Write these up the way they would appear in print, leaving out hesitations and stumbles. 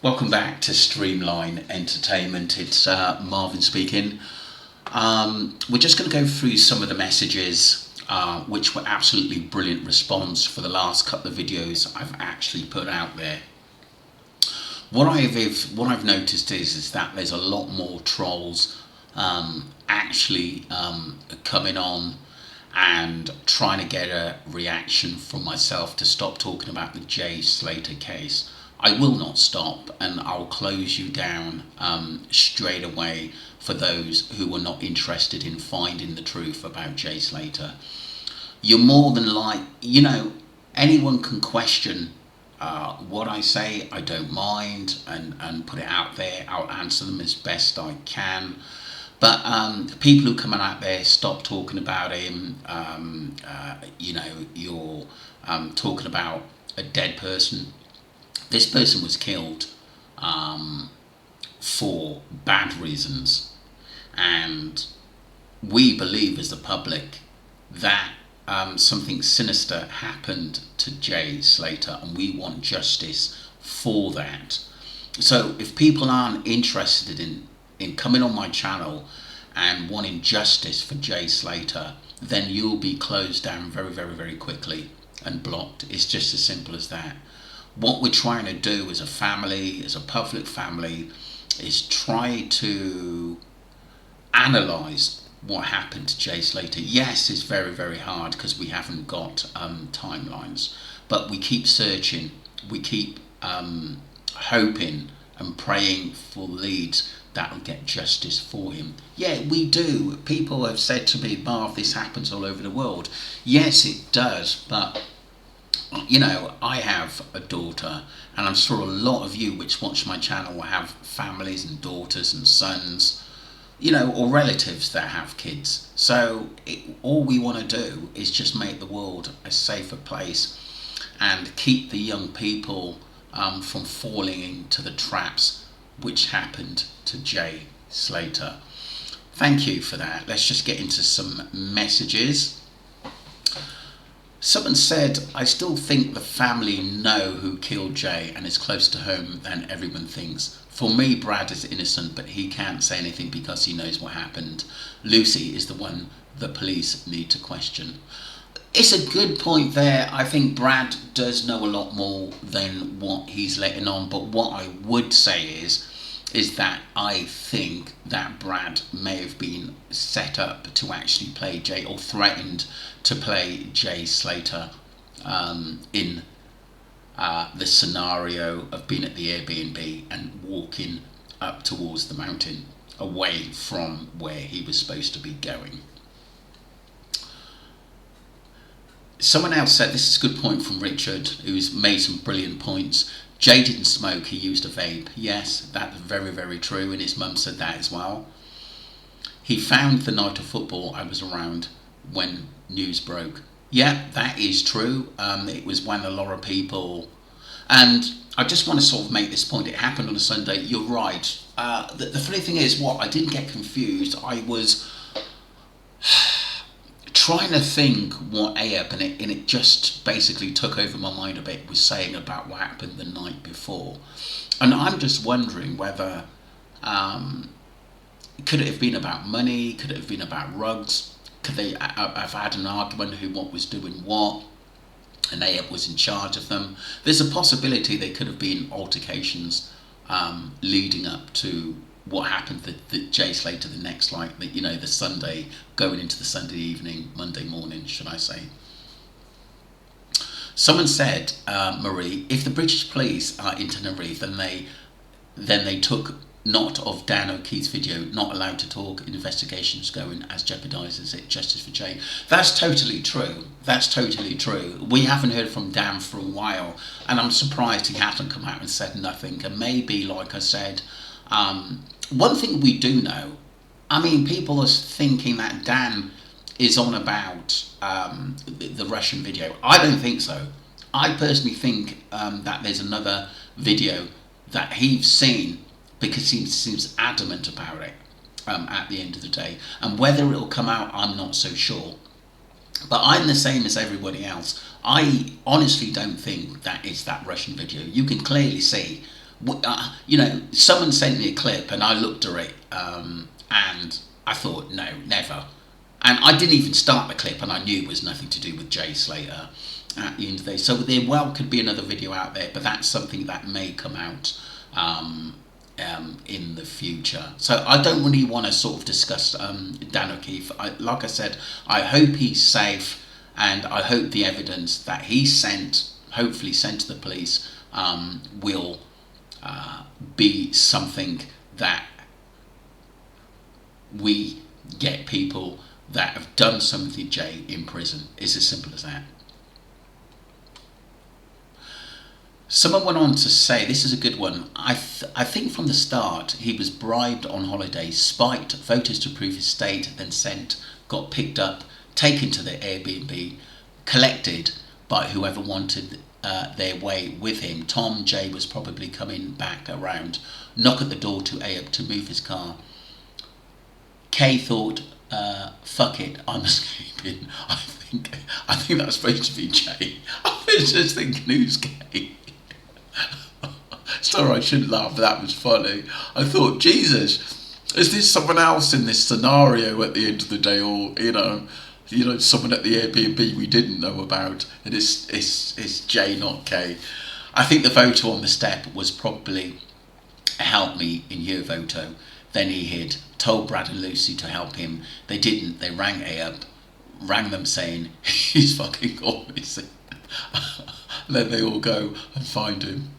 Welcome back to Streamline Entertainment. It's Marvin speaking. We're just going to go through some of the messages, which were absolutely brilliant response for the last couple of videos I've actually put out there. What I've noticed is that there's a lot more trolls actually coming on and trying to get a reaction from myself to stop talking about the Jay Slater case. I will not stop, and I'll close you down straight away for those who are not interested in finding the truth about Jay Slater. You're more than anyone can question what I say. I don't mind, and put it out there. I'll answer them as best I can. But people who come out there, stop talking about him. You're talking about a dead person. This person was killed for bad reasons, and we believe as the public that something sinister happened to Jay Slater, and we want justice for that. So if people aren't interested in coming on my channel and wanting justice for Jay Slater, then you'll be closed down very, very, very quickly and blocked. It's just as simple as that. What we're trying to do as a family, as a public family, is try to analyse what happened to Jay Slater. Yes, it's very, very hard because we haven't got timelines, but we keep searching, we keep hoping and praying for leads that will get justice for him. Yeah, we do. People have said to me, Marv, this happens all over the world. Yes, it does, but I have a daughter, and I'm sure a lot of you which watch my channel will have families and daughters and sons, or relatives that have kids. So all we want to do is just make the world a safer place and keep the young people from falling into the traps which happened to Jay Slater. Thank you for that. Let's just get into some messages. Someone said, I still think the family know who killed Jay and is closer to home than everyone thinks. For me, Brad is innocent, but he can't say anything because he knows what happened. Lucy is the one the police need to question. It's a good point there. I think Brad does know a lot more than what he's letting on, but what I would say is that I think that Brad may have been set up to actually play Jay, or threatened to play Jay Slater in the scenario of being at the Airbnb and walking up towards the mountain away from where he was supposed to be going. Someone else said, this is a good point from Richard, who's made some brilliant points. Jay didn't smoke, he used a vape. Yes, that's very, very true, and his mum said that as well. He found the night of football I was around when news broke. Yeah, that is true. It was when a lot of people... And I just want to sort of make this point. It happened on a Sunday. You're right. The funny thing is, I didn't get confused. I was trying to think what Ayub, and it just basically took over my mind a bit, was saying about what happened the night before. And I'm just wondering whether, could it have been about money? Could it have been about rugs? Could they have had an argument who what was doing what, and Ayub was in charge of them? There's a possibility they could have been altercations leading up to what happened the Jay Slater the next, the Sunday, going into the Sunday evening, Monday morning, should I say. Someone said, Marie, if the British police are in Tenerife, then they took not of Dan O'Keefe's video, not allowed to talk, investigations going as jeopardises it, justice for Jay. That's totally true. That's totally true. We haven't heard from Dan for a while, and I'm surprised he hasn't come out and said nothing. And maybe, like I said, one thing we do know, people are thinking that Dan is on about the Russian video. I don't think so. I personally think that there's another video that he's seen, because he seems adamant about it at the end of the day. And whether it'll come out, I'm not so sure. But I'm the same as everybody else. I honestly don't think that it's that Russian video. You can clearly see Someone sent me a clip and I looked at it, and I thought, no, never. And I didn't even start the clip, and I knew it was nothing to do with Jay Slater at the end of the day. So there well could be another video out there, but that's something that may come out in the future. So I don't really want to sort of discuss Dan O'Keefe. Like I said, I hope he's safe, and I hope the evidence that he hopefully sent to the police, will be something that we get people that have done something to Jay in prison. It's as simple as that. Someone went on to say, this is a good one, I think from the start he was bribed on holiday, spiked photos to prove his state, then sent, got picked up, taken to the Airbnb, collected by whoever wanted their way with him. Tom J was probably coming back around, knock at the door to Ayub to move his car. Kay thought, fuck it, I'm escaping. I think that was supposed to be Jay. I was just thinking, who's Kay? Sorry, I shouldn't laugh, but that was funny. I thought, Jesus, is this someone else in this scenario at the end of the day, or someone at the Airbnb we didn't know about? And it's Jay, not Kay. I think the photo on the step was probably help me in your photo. Then he hid, told Brad and Lucy to help him. They didn't. They rang Ayub, rang them saying he's fucking gone missing. Then they all go and find him.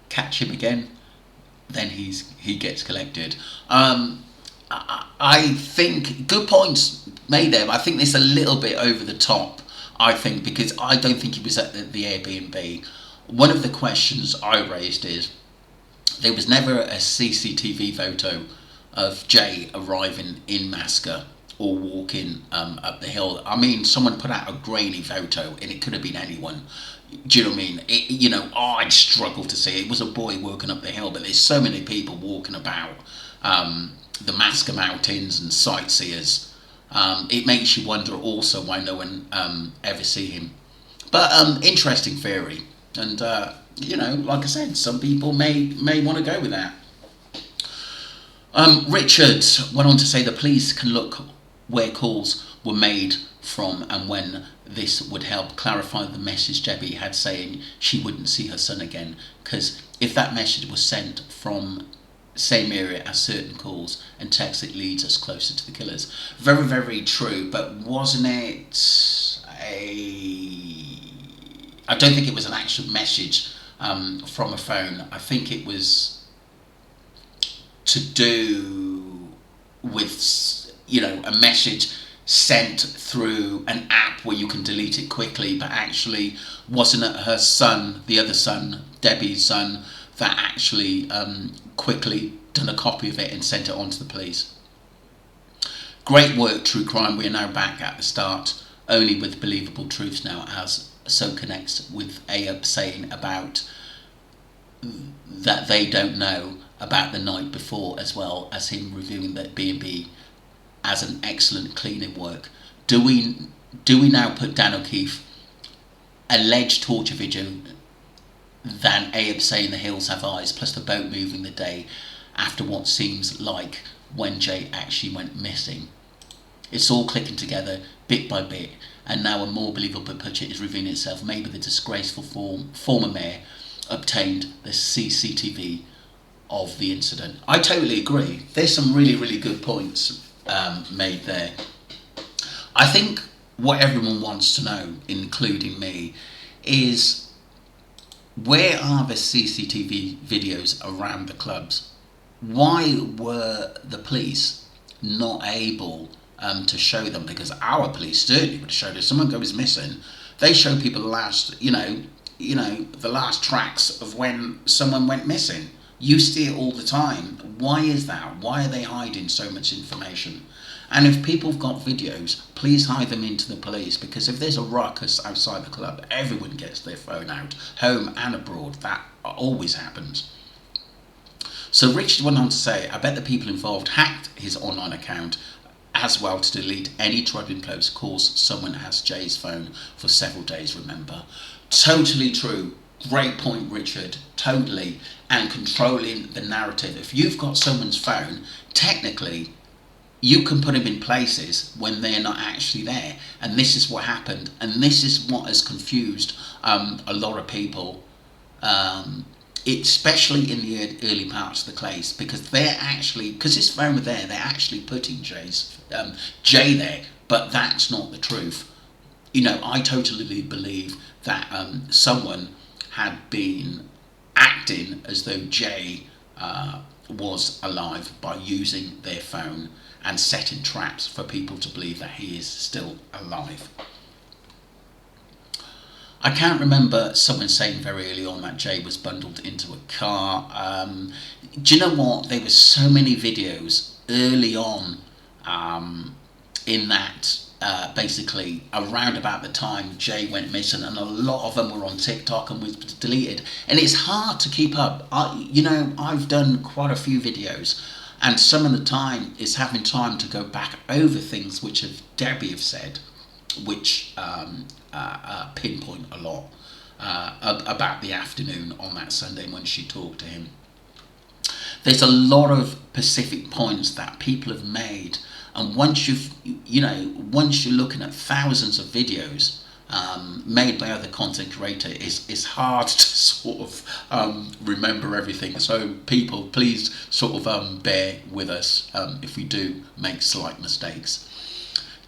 Catch him again. Then he gets collected. I think good points made there. But I think this a little bit over the top. I think because I don't think he was at the Airbnb. One of the questions I raised is, there was never a CCTV photo of Jay arriving in Masca or walking up the hill. I mean, someone put out a grainy photo and it could have been anyone. Do you know what I mean? I'd struggle to see. It was a boy walking up the hill, but there's so many people walking about the Masca Mountains and sightseers. It makes you wonder also why no one ever see him. But interesting theory. And like I said, some people may want to go with that. Richard went on to say the police can look where calls were made from and when this would help clarify the message Debbie had saying she wouldn't see her son again, because if that message was sent from same area as certain calls and texts, it leads us closer to the killers. Very, very true, but wasn't it I don't think it was an actual message from a phone. I think it was to do with, a message sent through an app where you can delete it quickly, but actually wasn't it her son, the other son, Debbie's son, that actually quickly done a copy of it and sent it on to the police. Great work, True Crime. We are now back at the start, only with believable truths now, as so connects with Ayub saying about that they don't know about the night before, as well as him reviewing that B&B as an excellent cleaning work. Do we now put Dan O'Keefe alleged torture video than Ayub saying the hills have eyes, plus the boat moving the day after what seems like when Jay actually went missing? It's all clicking together bit by bit, and now a more believable picture is revealing itself. Maybe the disgraceful former mayor obtained the CCTV of the incident. I totally agree. There's some really, really good points made there. I think what everyone wants to know, including me, is where are the CCTV videos around the clubs? Why were the police not able to show them? Because our police certainly would have showed if someone goes missing, they show people the last, the last tracks of when someone went missing. You see it all the time. Why is that? Why are they hiding so much information? And if people have got videos, please hide them into the police, because if there's a ruckus outside the club, everyone gets their phone out, home and abroad. That always happens. So Richard went on to say, I bet the people involved hacked his online account as well to delete any troubling posts. Of course, someone has Jay's phone for several days, remember. Totally true. Great point, Richard. Totally. And controlling the narrative. If you've got someone's phone, technically, you can put them in places when they're not actually there. And this is what happened. And this is what has confused a lot of people, especially in the early parts of the case, because they're actually, because his phone was there, they're actually putting Jay there. But that's not the truth. You know, I totally believe that someone had been acting as though Jay was alive by using their phone and setting traps for people to believe that he is still alive. I can't remember someone saying very early on that Jay was bundled into a car. Do you know what? There were so many videos early on in that, basically around about the time Jay went missing, and a lot of them were on TikTok and was deleted. And it's hard to keep up. I've done quite a few videos, and some of the time is having time to go back over things which Debbie have said, which pinpoint a lot about the afternoon on that Sunday when she talked to him. There's a lot of specific points that people have made, and once you're looking at thousands of videos made by other content creators, it's hard to sort of remember everything. So people, please sort of bear with us if we do make slight mistakes.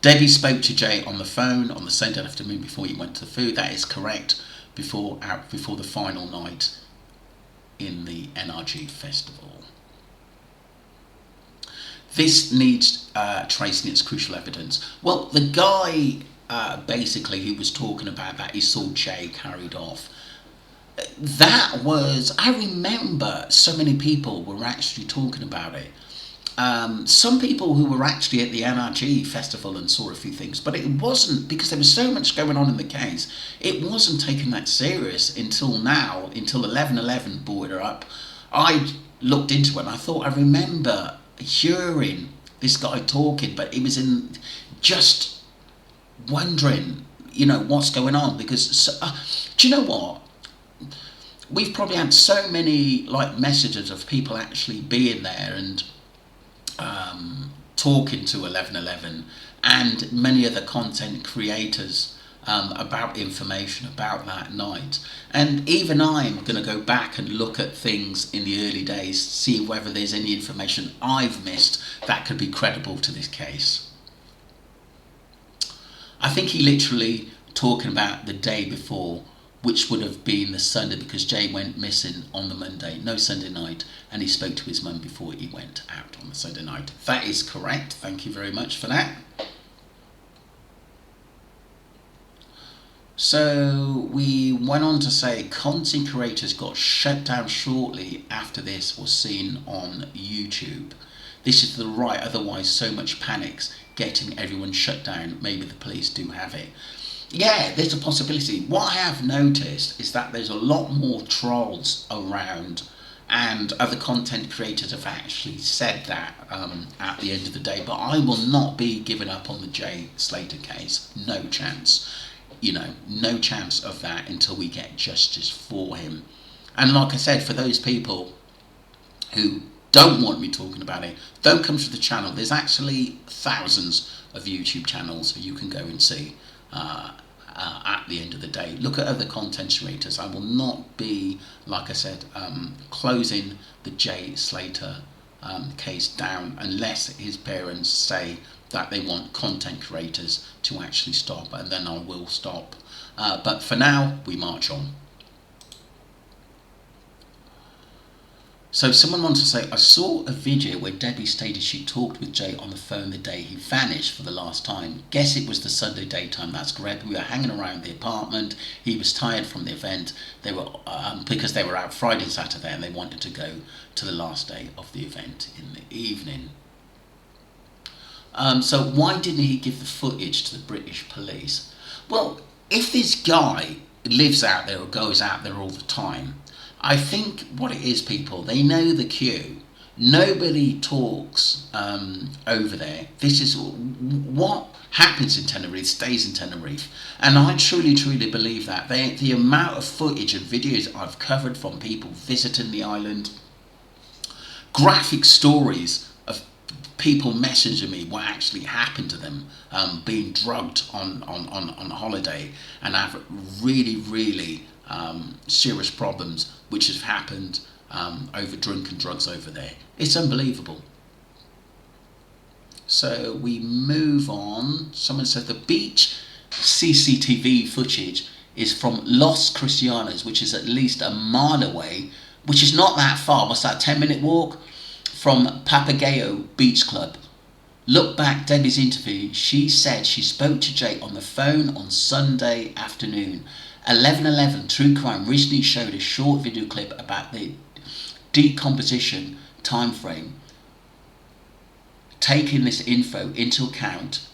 Debbie spoke to Jay on the phone on the Sunday afternoon before he went to the food. That is correct. Before the final night in the NRG festival. This needs tracing its crucial evidence. Well, the guy basically who was talking about that he saw Jay carried off. That was, I remember so many people were actually talking about it. Some people who were actually at the NRG festival and saw a few things, but it wasn't, because there was so much going on in the case, it wasn't taken that serious until now, until 11/11 brought her up. I looked into it and I thought I remember hearing this guy talking, but it was in just wondering, what's going on, because do you know what? We've probably had so many messages of people actually being there and talking to 11/11 and many other content creators about information about that night. And even I'm going to go back and look at things in the early days, see whether there's any information I've missed that could be credible to this case. I think he literally talking about the day before, which would have been the Sunday, because Jay went missing on the Monday, no Sunday night, and he spoke to his mum before he went out on the Sunday night. That is correct. Thank you very much for that. So we went on to say content creators got shut down shortly after this was seen on YouTube. This is the right, otherwise so much panic's getting everyone shut down. Maybe the police do have it. Yeah, there's a possibility. What I have noticed is that there's a lot more trolls around, and other content creators have actually said that at the end of the day. But I will not be giving up on the Jay Slater case. No chance. No chance of that until we get justice for him. And like I said, for those people who don't want me talking about it, don't come to the channel. There's actually thousands of YouTube channels you can go and see. At the end of the day, look at other content creators. I will not be, like I said, closing the Jay Slater case down unless his parents say that they want content creators to actually stop, and then I will stop. But for now, we march on. So someone wants to say, I saw a video where Debbie stated she talked with Jay on the phone the day he vanished for the last time. Guess it was the Sunday daytime. That's correct. We were hanging around the apartment. He was tired from the event. They were because they were out Friday and Saturday, and they wanted to go to the last day of the event in the evening. So why didn't he give the footage to the British police? Well, if this guy lives out there or goes out there all the time, I think what it is, people, they know the queue. Nobody talks over there. This is what happens in Tenerife stays in Tenerife, and I truly believe that. The amount of footage and videos I've covered from people visiting the island, graphic stories of people messaging me what actually happened to them, being drugged on holiday and have really serious problems which have happened over drink and drugs over there. It's unbelievable. So we move on. Someone said the beach CCTV footage is from Los Cristianos, which is at least a mile away, which is not that far. What's that, 10-minute walk from Papagayo Beach Club. Look back Debbie's interview. She said she spoke to Jay on the phone on Sunday afternoon. 11:11 True Crime recently showed a short video clip about the decomposition time frame. Taking this info into account,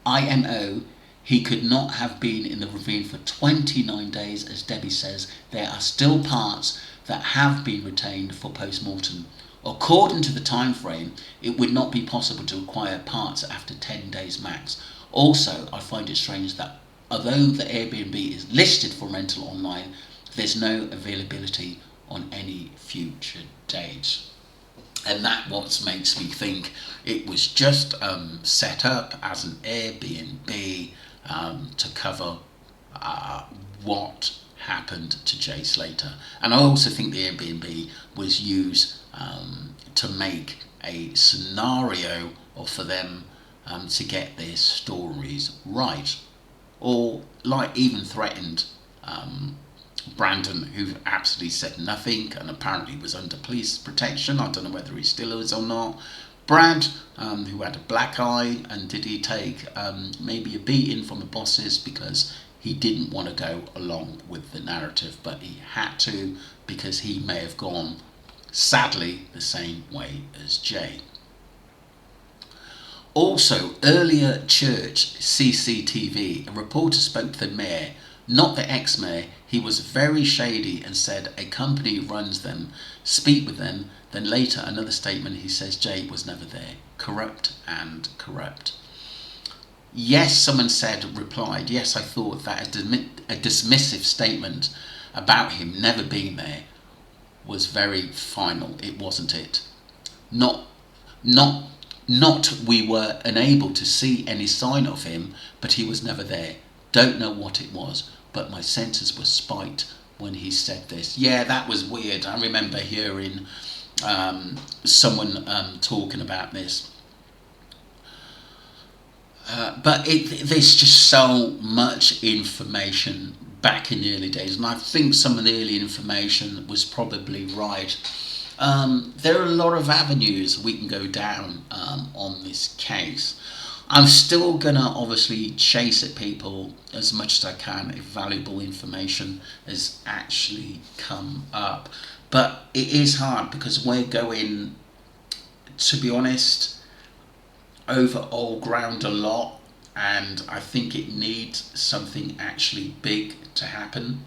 IMO, he could not have been in the ravine for 29 days, as Debbie says. There are still parts that have been retained for post-mortem. According to the time frame, it would not be possible to acquire parts after 10 days max. Also, I find it strange that although the Airbnb is listed for rental online, there's no availability on any future dates. And that what makes me think it was just set up as an Airbnb to cover what happened to Jay Slater. And I also think the Airbnb was used to make a scenario or for them to get their stories right. Or like even threatened Brandon, who absolutely said nothing and apparently was under police protection. I don't know whether he still is or not. Brad, who had a black eye, and did he take maybe a beating from the bosses because he didn't want to go along with the narrative, but he had to because he may have gone, sadly, the same way as Jay. Also, earlier church CCTV, a reporter spoke to the mayor, not the ex-mayor. He was very shady and said a company runs them, speak with them. Then later, another statement, he says Jay was never there. Corrupt and corrupt. Yes, someone replied, yes, I thought that a dismissive statement about him never being there was very final. It wasn't it. Not we were unable to see any sign of him, but he was never there. Don't know what it was, but my senses were spiked when he said this. Yeah, that was weird. I remember hearing someone talking about this. But there's just so much information back in the early days, and I think some of the early information was probably right. There are a lot of avenues we can go down on this case. I'm still going to obviously chase at people as much as I can if valuable information has actually come up. But it is hard because we're going, to be honest, over old ground a lot, and I think it needs something actually big to happen.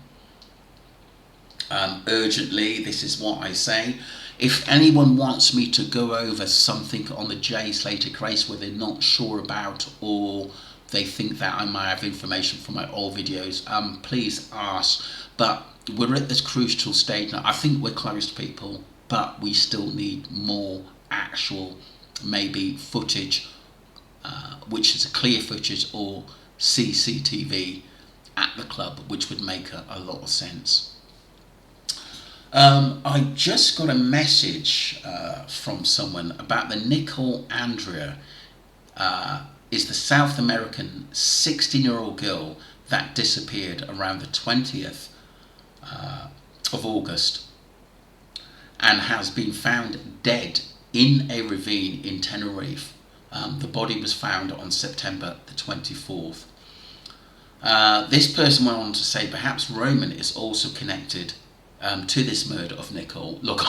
Urgently, this is what I say. If anyone wants me to go over something on the Jay Slater case where they're not sure about, or they think that I might have information from my old videos, please ask. But we're at this crucial stage now. I think we're close, people, but we still need more actual, maybe footage, which is a clear footage, or CCTV at the club, which would make a lot of sense. I just got a message from someone about the Nicole Andrea, is the South American 16-year-old girl that disappeared around the 20th of August and has been found dead in a ravine in Tenerife. The body was found on September the 24th. This person went on to say perhaps Roman is also connected to this murder of Nicole. Look,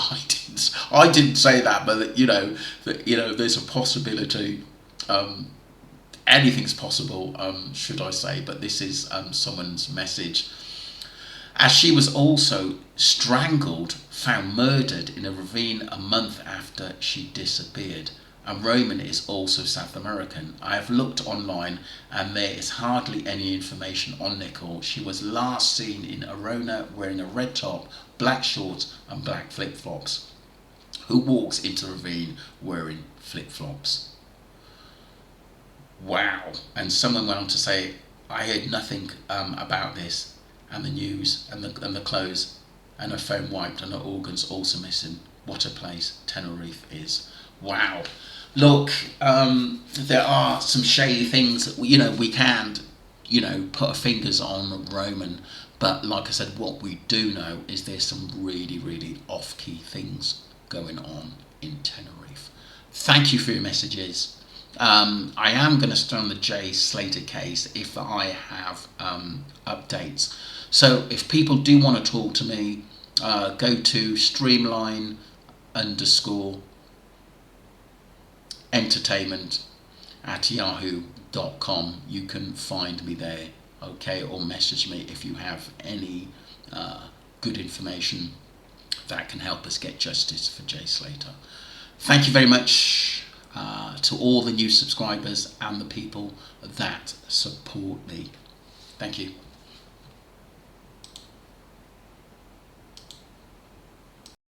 I didn't say that, but there's a possibility. Anything's possible, should I say? But this is someone's message. as she was also strangled, found murdered in a ravine a month after she disappeared. And Roman is also South American. I have looked online and there is hardly any information on Nicole. She was last seen in Arona wearing a red top, black shorts and black flip-flops. Who walks into a ravine wearing flip-flops? Wow. And someone went on to say, I heard nothing about this, and the news and the clothes, and her phone wiped and her organs also missing. What a place Tenerife is. Wow. Look, there are some shady things that we can't, put our fingers on Roman. But like I said, what we do know is there's some really, really off-key things going on in Tenerife. Thank you for your messages. I am going to start on the Jay Slater case if I have updates. So if people do want to talk to me, go to streamline_entertainment@yahoo.com. You can find me there, okay, or message me if you have any good information that can help us get justice for Jay Slater. Thank you very much to all the new subscribers and the people that support me. Thank you.